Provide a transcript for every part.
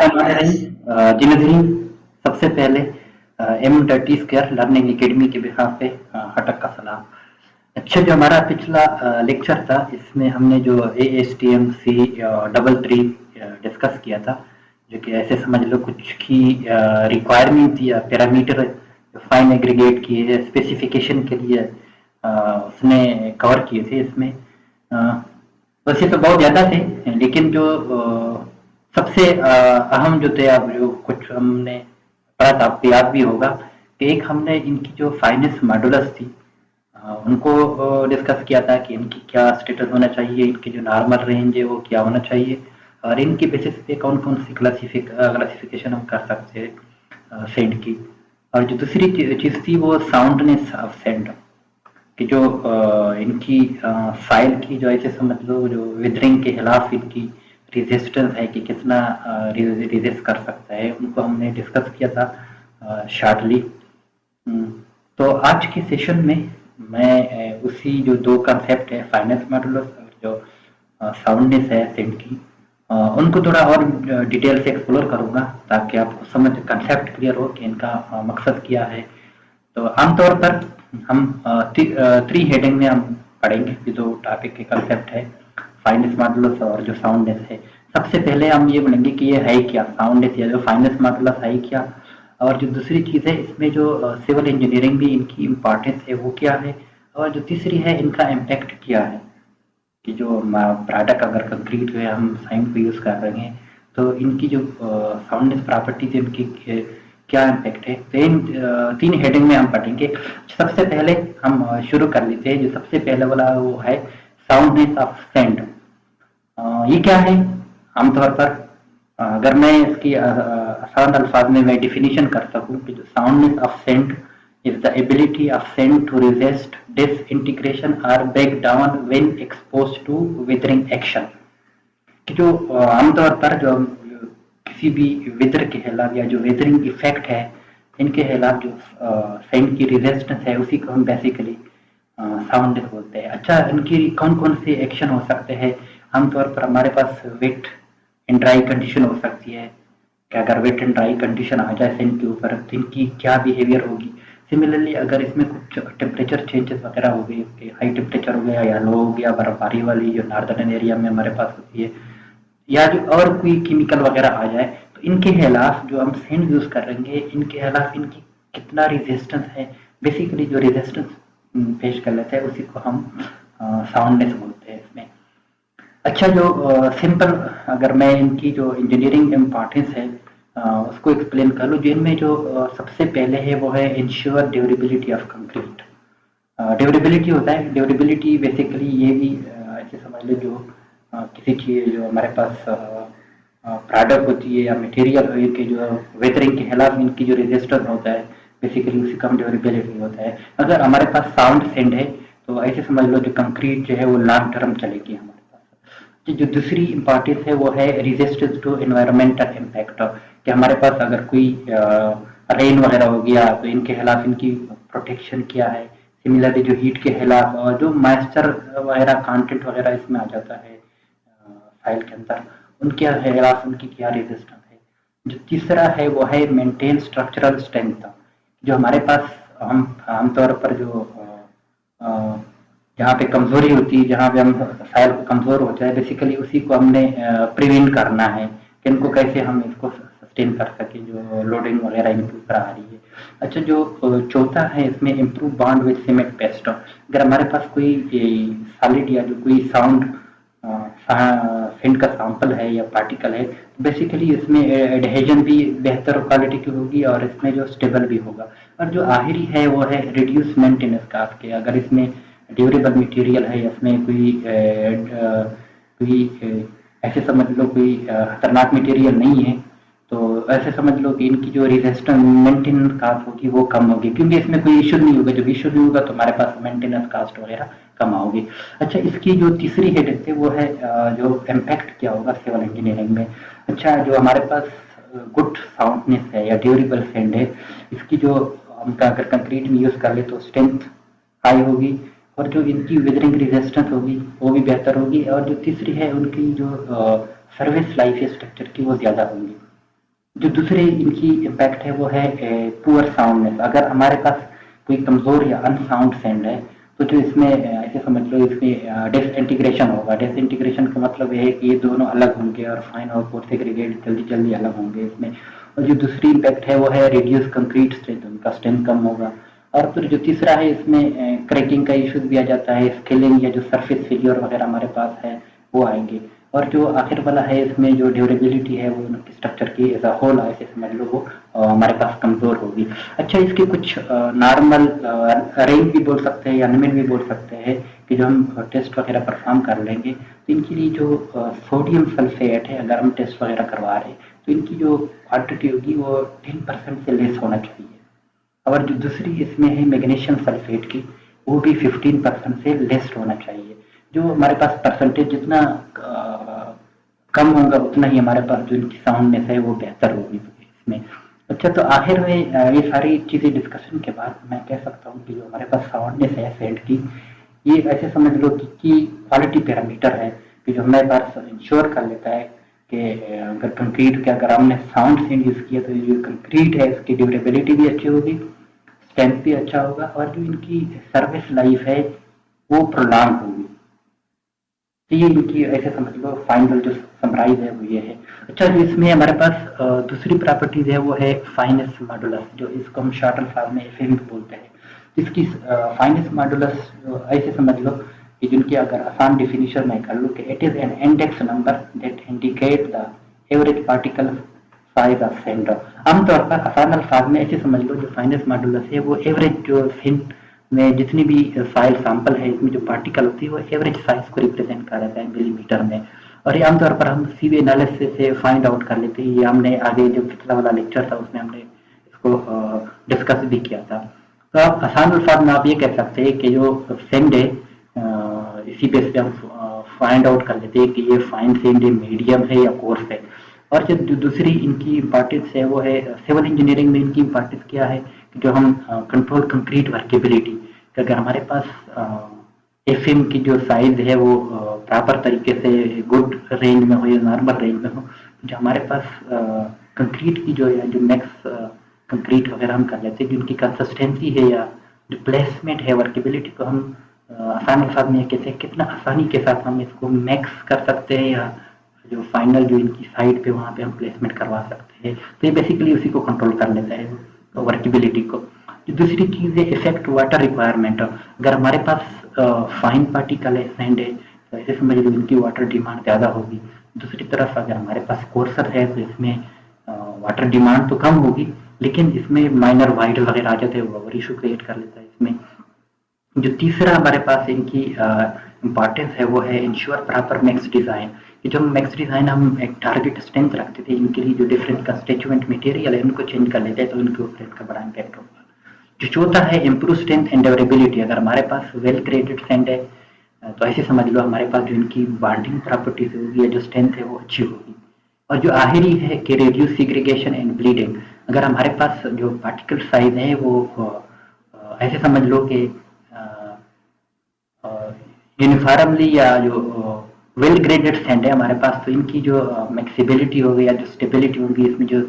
जिनेद्रीन, सबसे पहले M30 square learning academy के बिहाफ पे हटक का सलाम। अच्छा, जो हमारा पिछला लेक्चर था इसमें हमने जो ASTM C double tree discuss किया था, जो कि ऐसे समझ लो कुछ की रिक्वायरमेंट थी, पैरामीटर फाइन एग्रीगेट किए स्पेसिफिकेशन के लिए उसने कवर किए थे इसमें। वैसे तो बहुत ज़्यादा थे, लेकिन जो सबसे अहम जो थे, अब जो कुछ हमने पढ़ा था, आपको याद भी होगा कि एक हमने इनकी जो फाइनेंस मॉडुलस थी उनको डिस्कस किया था कि इनकी क्या स्टेटस होना चाहिए, इनकी जो नॉर्मल रेंज है वो क्या होना चाहिए, और इनकी बेसिस पे कौन कौन सी क्लासिफिकेशन हम कर सकते हैं सेंड की। और जो दूसरी चीज़ थी वो साउंडनेस ऑफ सेंड, कि जो इनकी फाइल की जो ऐसे समझ लो जो विदरिंग के खिलाफ इनकी रेजिस्टेंस है कि कितना रेजिस्ट कर सकता है, उनको हमने डिस्कस किया था शॉर्टली। तो आज के सेशन में मैं उसी जो दो कंसेप्ट है, फाइनेंस मॉडुलस और जो साउंडनेस है सेंड की, उनको थोड़ा और डिटेल से एक्सप्लोर करूंगा ताकि आपको समझ कंसेप्ट क्लियर हो कि इनका मकसद क्या है। तो आमतौर पर हम थ्री हेडिंग में हम पढ़ेंगे, ये जो टॉपिक के कंसेप्ट है फाइनेंस मॉडुलस और जो साउंडनेस है। सबसे पहले हम ये बोलेंगे कि ये है क्या साउंडनेस या जो फाइनेंस मॉडुलस है क्या, और जो दूसरी चीज़ है इसमें जो सिविल इंजीनियरिंग भी इनकी इम्पोर्टेंस है वो क्या है, और जो तीसरी है इनका इम्पैक्ट क्या है, कि जो प्रोडक्ट अगर कंक्रीट है हम साइंस को यूज़ कर रहे हैं तो इनकी जो साउंडनेस प्रॉपर्टीज इनकी क्या इम्पैक्ट है। तो इन तीन हेडिंग में हम पढ़ेंगे। सबसे पहले हम शुरू कर लेते हैं, जो सबसे पहले वाला वो है साउंडनेस ऑफ सेंड। ये क्या है आमतौर पर, अगर मैं इसकी आसान अल्फाज में मैं डिफिनीशन कर सकूं कि जो soundness of sand is the ability of sand to resist disintegration or break down when exposed to withering action। कि जो आमतौर पर जो किसी भी विदर के खिलाफ या जो वेदरिंग इफेक्ट है इनके खिलाफ जो सैंड की रेजिस्टेंस है उसी को हम बेसिकली साउंडनेस बोलते हैं। अच्छा, इनकी कौन कौन से एक्शन हो सकते हैं? आमतौर पर हमारे पास वेट एंड ड्राई कंडीशन हो सकती है, कि अगर वेट एंड ड्राई कंडीशन आ जाए सैंड के ऊपर तो इनकी क्या बिहेवियर होगी। सिमिलरली अगर इसमें कुछ टेम्परेचर चेंजेस वगैरह हो गए, हाई टेम्परेचर हो गया या लो हो गया, बर्फबारी वाली जो नॉर्दर्न एरिया में हमारे पास होती है, या जो और कोई केमिकल वगैरह आ जाए, तो इनके खिलाफ जो हम सैंड यूज कर रहे हैं इनके खिलाफ इनकी कितना रेजिस्टेंस है, बेसिकली जो रेजिस्टेंस पेश कर लेते हैं उसी को हम साउंडनेस बोलते हैं इसमें। अच्छा, जो सिंपल अगर मैं इनकी जो इंजीनियरिंग इम्पोर्टेंस है उसको एक्सप्लेन कर लूँ, जिनमें जो सबसे पहले है वो है ensure durability of concrete. Durability होता है, ड्यूरेबिलिटी बेसिकली ये भी ऐसे समझ लो जो किसी चीज़ जो हमारे पास प्रोडक्ट होती है या मटेरियल हो के जो वेदरिंग के खिलाफ इनकी जो रेजिस्टेंस होता है बेसिकली उसी का ड्यूरेबिलिटी होता है। अगर हमारे पास साउंड सेंड है तो ऐसे समझ लो जो कंक्रीट जो है वो लॉन्ग टर्म चलेगी हमारे पास। जो दूसरी इम्पोर्टेंस है वो है रेजिस्टेंस टू एनवायरमेंटल इम्पैक्ट, कि हमारे पास अगर कोई रेन वगैरह हो गया तो इनके खिलाफ इनकी प्रोटेक्शन क्या है। सिमिलरली जो हीट के खिलाफ और जो मॉइस्चर वगैरह कंटेंट वगैरह इसमें आ जाता है फाइल के अंदर, उनके खिलाफ उनकी क्या रेजिस्टेंस है। जो तीसरा है वो है मेंटेन स्ट्रक्चरल स्ट्रेंथ, जो हमारे पास हम आमतौर पर जो जहाँ पे कमजोरी होती है, जहाँ पे हम फाइल को कमजोर हो जाए बेसिकली उसी को हमने प्रिवेंट करना है कि इनको कैसे हम इसको सस्टेन कर सके जो लोडिंग वगैरह इनके ऊपर आ रही है। अच्छा, जो चौथा है इसमें improve bond with cement paste. अगर हमारे पास कोई सॉलिड या जो कोई साउंड सेंड का सैंपल है या पार्टिकल है, बेसिकली इसमें एडहेजन भी बेहतर क्वालिटी की होगी और इसमें जो स्टेबल भी होगा। और जो आखिरी है वो है रिड्यूस मेंटेनेंस कास्ट, के अगर इसमें ड्यूरेबल मटेरियल है, इसमें कोई ऐसे समझ लो कोई खतरनाक मटेरियल नहीं है, तो ऐसे समझ लो कि इनकी जो रेजिस्टेंस मेंटेनेंस कास्ट होगी वो कम होगी, क्योंकि इसमें कोई इशू नहीं होगा। जब इशू नहीं होगा तो हमारे पास मेंटेनेंस कास्ट वगैरह कम होगी। अच्छा, इसकी जो तीसरी हेड है वो है जो इम्पैक्ट क्या होगा सिविल इंजीनियरिंग में। अच्छा, जो हमारे पास गुड साउंडनेस है या ड्यूरेबल सेंड है, इसकी जो हम अगर कंक्रीट में यूज कर ले तो स्ट्रेंथ हाई होगी, और जो इनकी विदरिंग रेजिस्टेंस होगी वो भी बेहतर होगी, और जो तीसरी है उनकी जो सर्विस लाइफ स्ट्रक्चर की वो ज़्यादा होगी। जो दूसरे इनकी इम्पैक्ट है वो है पुअर साउंडनेस। अगर हमारे पास कोई कमजोर या अनसाउंड सैंड है तो जो इसमें ऐसे समझ लो इसमें डिसइंटीग्रेशन होगा। डिसइंटीग्रेशन का मतलब ये है कि ये दोनों अलग होंगे और फाइन और कोर्स सेग्रीगेट जल्दी जल्दी अलग होंगे इसमें। और जो दूसरी इम्पैक्ट है वो है रिड्यूस कंक्रीट स्ट्रेंथ, उनका स्ट्रेंथ कम होगा। और फिर जो तीसरा है इसमें क्रैकिंग का इश्यूज भी आ जाता है, स्केलिंग या जो सरफेस फेलियर वगैरह हमारे पास है वो आएंगे। और जो आखिर वाला है इसमें जो ड्यूरेबिलिटी है वो उनकी स्ट्रक्चर की एज अ होल ऐसे समझ लो वो हमारे पास कमजोर होगी। अच्छा, इसके कुछ नॉर्मल रेंज भी बोल सकते हैं या लिमिट भी बोल सकते हैं कि जो हम टेस्ट वगैरह परफॉर्म कर लेंगे तो इनके लिए जो सोडियम सल्फेट है अगर हम टेस्ट वगैरह करवा रहे हैं तो इनकी जो क्वांटिटी होगी वो 10% से लेस होना चाहिए। और जो दूसरी इसमें है मैग्नीशियम सल्फेट की, वो भी 15% से लेस होना चाहिए। जो हमारे पास परसेंटेज जितना कम होगा उतना ही हमारे पास जो इनकी साउंडनेस है वो बेहतर होगी इसमें। अच्छा, तो आखिर में ये सारी चीज़ें डिस्कशन के बाद मैं कह सकता हूँ कि जो हमारे पास साउंडनेस है सैंड की, ये ऐसे समझ लो कि क्वालिटी पैरामीटर है कि जो हमारे पास इंश्योर कर लेता है कि अगर कंक्रीट के अगर हमने साउंड सैंड यूज़ किया तो जो कंक्रीट है इसकी ड्यूरेबिलिटी भी अच्छी होगी, स्ट्रेंथ भी अच्छा होगा और जो इनकी सर्विस लाइफ है वो प्रोलॉन्ग होगी। तो ये इनकी ऐसे समझ लो फाइनल जो समराइज है वो ये है। अच्छा, जो इसमें हमारे पास दूसरी प्रॉपर्टीज है वो है फाइनेस मॉडुलस, जो इसको हम शॉर्ट अल्फाज में एफएम बोलते हैं। इसकी फाइनेस मॉडुलस ऐसे समझ लो कि जिनकी अगर आसान डिफिनीशन मैं कर लूँ कि it is an index number that indicate the average particle size of centre. आमतौर पर आसान अल्फाज में ऐसे समझ लो जो फाइनेस मॉडुलस है वो एवरेज जो सेंट में जितनी भी साइल सैंपल है इसमें जो पार्टिकल होती है वो एवरेज साइज को रिप्रेजेंट कर रहा है मिलीमीटर में। और ये आमतौर पर हम सीवे एनालिसिस से फाइंड आउट कर लेते हैं। ये हमने आगे जो पिछला वाला लेक्चर था उसमें हमने इसको डिस्कस भी किया था। तो आप आसान अल्फाज में आप ये कह सकते हैं कि जो सेंड है इसी बेस पे हम फाइंड आउट कर लेते हैं कि ये फाइन सेंड मीडियम है या कोर्स है। और जो दूसरी इनकी इम्पोर्टेंस है वो है सिविल इंजीनियरिंग में इनकी इम्पोर्टेंस क्या है कि जो हम कंट्रोल कंक्रीट वर्केबिलिटी, अगर हमारे पास एफएम की जो साइज है वो प्रॉपर तरीके से गुड रेंज में हो या नॉर्मल रेंज में हो, जो हमारे पास कंक्रीट की जो है जो मैक्स कंक्रीट वगैरह हम कर लेते हैं जिनकी कंसिस्टेंसी है या जो प्लेसमेंट है वर्केबिलिटी को हम आसान अल्फाज में कहते हैं कितना आसानी के साथ हम इसको मैक्स कर सकते हैं या जो फाइनल जो इनकी साइड पे वहाँ पे हम प्लेसमेंट करवा सकते हैं। तो ये बेसिकली उसी को कंट्रोल कर लेता है वर्केबिलिटी को। जो दूसरी चीज़ है इफेक्ट वाटर रिक्वायरमेंट। अगर हमारे पास फाइन पार्टिकल है सैंड है तो ऐसे समझ लो इनकी वाटर डिमांड ज़्यादा होगी। दूसरी तरफ अगर हमारे पास कोर्सर है तो इसमें वाटर डिमांड तो कम होगी लेकिन इसमें माइनर वाइड वगैरह आ जाते हैं, वो इशू क्रिएट कर लेता है इसमें। जो तीसरा हमारे पास इनकी इम्पोर्टेंस है वो है इंश्योर प्रॉपर मैक्स डिज़ाइन। कि जो मैक्स डिज़ाइन हम एक टारगेट स्ट्रेंथ रखते थे इनके लिए जो डिफरेंट कंस्टिट्यूएंट मटेरियल है उनको चेंज कर लेते हैं तो उनके ऊपर इनका बड़ा इम्पैक्ट होगा। जो चौथा है इम्प्रूव स्ट्रेंथ एंड ड्यूरेबिलिटी। अगर हमारे पास वेल ग्रेडेड सैंड है तो ऐसे समझ लो हमारे पास जो इनकी बॉन्डिंग प्रॉपर्टीज होगी या जो स्ट्रेंथ है वो अच्छी होगी। और जो आखिरी है कि रिड्यूस सिग्रीगेशन एंड ब्लीडिंग। अगर हमारे पास जो पार्टिकल साइज है वो ऐसे समझ लो कि यूनिफॉर्मली या जो वेल ग्रेडेड सैंड है हमारे पास तो इनकी जो मैक्सिबिलिटी होगी या जो स्टेबिलिटी होगी इसमें जो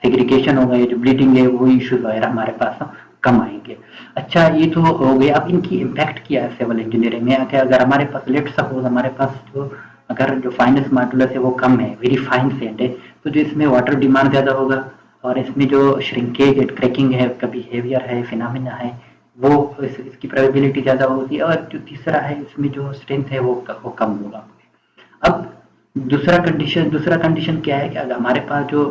सेग्रीगेशन होगा या जो ब्लीडिंग है वो इश्यूज वगैरह हमारे पास कम आएंगे। अच्छा, ये तो हो गया। अब इनकी इम्पैक्ट क्या है सिविल इंजीनियरिंग में। अगर हमारे पास लेट सपोज हमारे पास जो अगर जो फाइनेस मॉडुलस है वो कम है, वेरी फाइन सैंड है, तो जो इसमें वाटर डिमांड ज़्यादा होगा और इसमें जो श्रिंकेज एंड क्रैकिंग है का बिहेवियर है फिनोमिना है वो इसकी प्रोबेबिलिटी ज़्यादा होगी। और जो तीसरा है इसमें जो स्ट्रेंथ है वो कम होगा। अब दूसरा कंडीशन क्या है कि अगर हमारे पास जो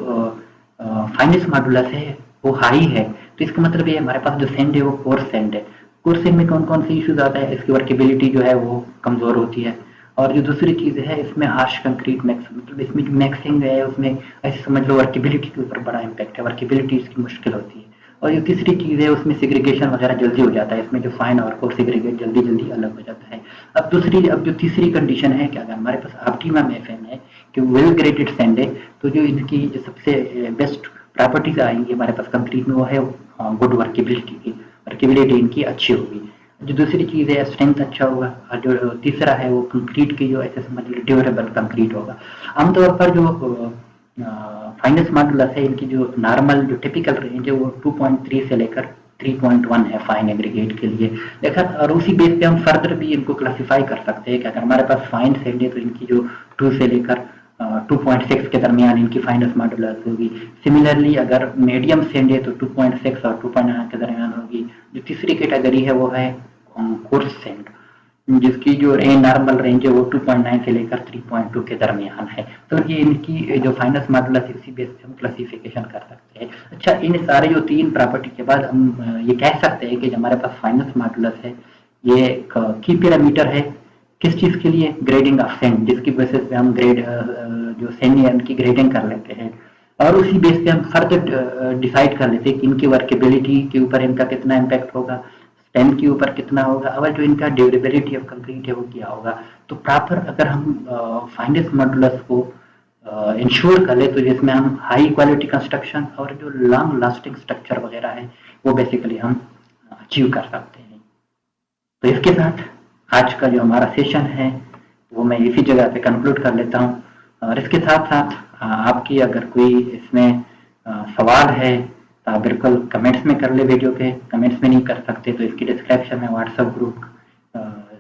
फाइनेस मॉडुलस है वो हाई है तो इसका मतलब ये हमारे पास जो सेंड है वो कोर्स सेंड है। कोर्स सेंड में कौन कौन से इश्यूज आता है, इसकी वर्केबिलिटी जो है वो कमजोर होती है। और जो दूसरी चीज़ है इसमें हार्श कंक्रीट मैक्स, मतलब इसमें जो मैक्सिंग है उसमें ऐसे समझ लो वर्केबिलिटी के ऊपर बड़ा इम्पैक्ट है, वर्केबिलिटी इसकी मुश्किल होती है। और जो तीसरी चीज़ है उसमें सिग्रीगेशन वगैरह जल्दी हो जाता है, इसमें जो फाइन और कोर्स सिग्रीगेट जल्दी जल्दी अलग हो जाता है। अब जो तीसरी कंडीशन है कि अगर हमारे पास ऑप्टिमम एफएम है कि वेल ग्रेडेड सैंड है तो जो इनकी जो सबसे बेस्ट प्रॉपर्टीज आएंगी हमारे पास कंक्रीट में वो है गुड वर्केबिलिटी की, वर्केबिलिटी इनकी अच्छी होगी। जो दूसरी चीज़ है स्ट्रेंथ अच्छा होगा और जो तीसरा है वो कंक्रीट की जो ऐसे समझ लो ड्यूरेबल कंक्रीट होगा। आमतौर पर जो फाइनेंस मॉडुलस है, इनकी जो नॉर्मल जो टिपिकल रेंज है वो 2.3 से लेकर 3.1 है फाइन एग्रीगेट के लिए। लेकिन और उसी बेस पे हम फर्दर भी इनको क्लासिफाई कर सकते हैं कि अगर हमारे पास फाइन सेंड है तो इनकी जो 2 से लेकर 2.6 के दरमियान इनकी फाइनेंस मॉडुलस होगी। सिमिलरली अगर मीडियम सेंड है तो 2.6 और 2.9 के दरमियान होगी। जो तीसरी कैटेगरी है वो है कोर्स सेंड, जिसकी जो नॉर्मल रेंज है वो 2.9 से लेकर 3.2 के दरमियान है। तो ये इनकी जो फाइनेंस मॉडुलस इसी बेस पे हम क्लासिफिकेशन कर सकते हैं। अच्छा, इन सारे जो 3 प्रॉपर्टी के बाद हम ये कह सकते हैं कि जो हमारे पास फाइनेंस मॉडुलस है ये एक की पैरामीटर है किस चीज़ के लिए, ग्रेडिंग ऑफ सेंड, जिसकी बेसिस पे हम ग्रेड जो सेंड है उनकी ग्रेडिंग कर लेते हैं और उसी बेस पे हम फर्दर डिसाइड कर लेते हैं कि इनकी वर्केबिलिटी के ऊपर इनका कितना इम्पैक्ट होगा, स्टेम के ऊपर कितना होगा और जो इनका ड्यूरेबिलिटी ऑफ कंक्रीट है वो क्या होगा। तो प्रॉपर अगर हम फाइनेंस मॉडुलस को इंश्योर कर ले तो जिसमें हम हाई क्वालिटी कंस्ट्रक्शन और जो लॉन्ग लास्टिंग स्ट्रक्चर वगैरह है वो बेसिकली हम अचीव कर सकते हैं। तो इसके साथ आज का जो हमारा सेशन है वो मैं इसी जगह पे कंक्लूड कर लेता हूँ और इसके साथ साथ आपकी अगर कोई इसमें सवाल है तो आप बिल्कुल कमेंट्स में कर ले। वीडियो के कमेंट्स में नहीं कर सकते तो इसकी डिस्क्रिप्शन में व्हाट्सएप ग्रुप,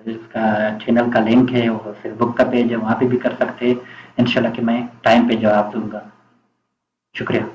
इसका चैनल का लिंक है और फेसबुक का पेज है, वहाँ पे भी कर सकते हैं। इंशाल्लाह कि मैं टाइम पे जवाब दूंगा। शुक्रिया।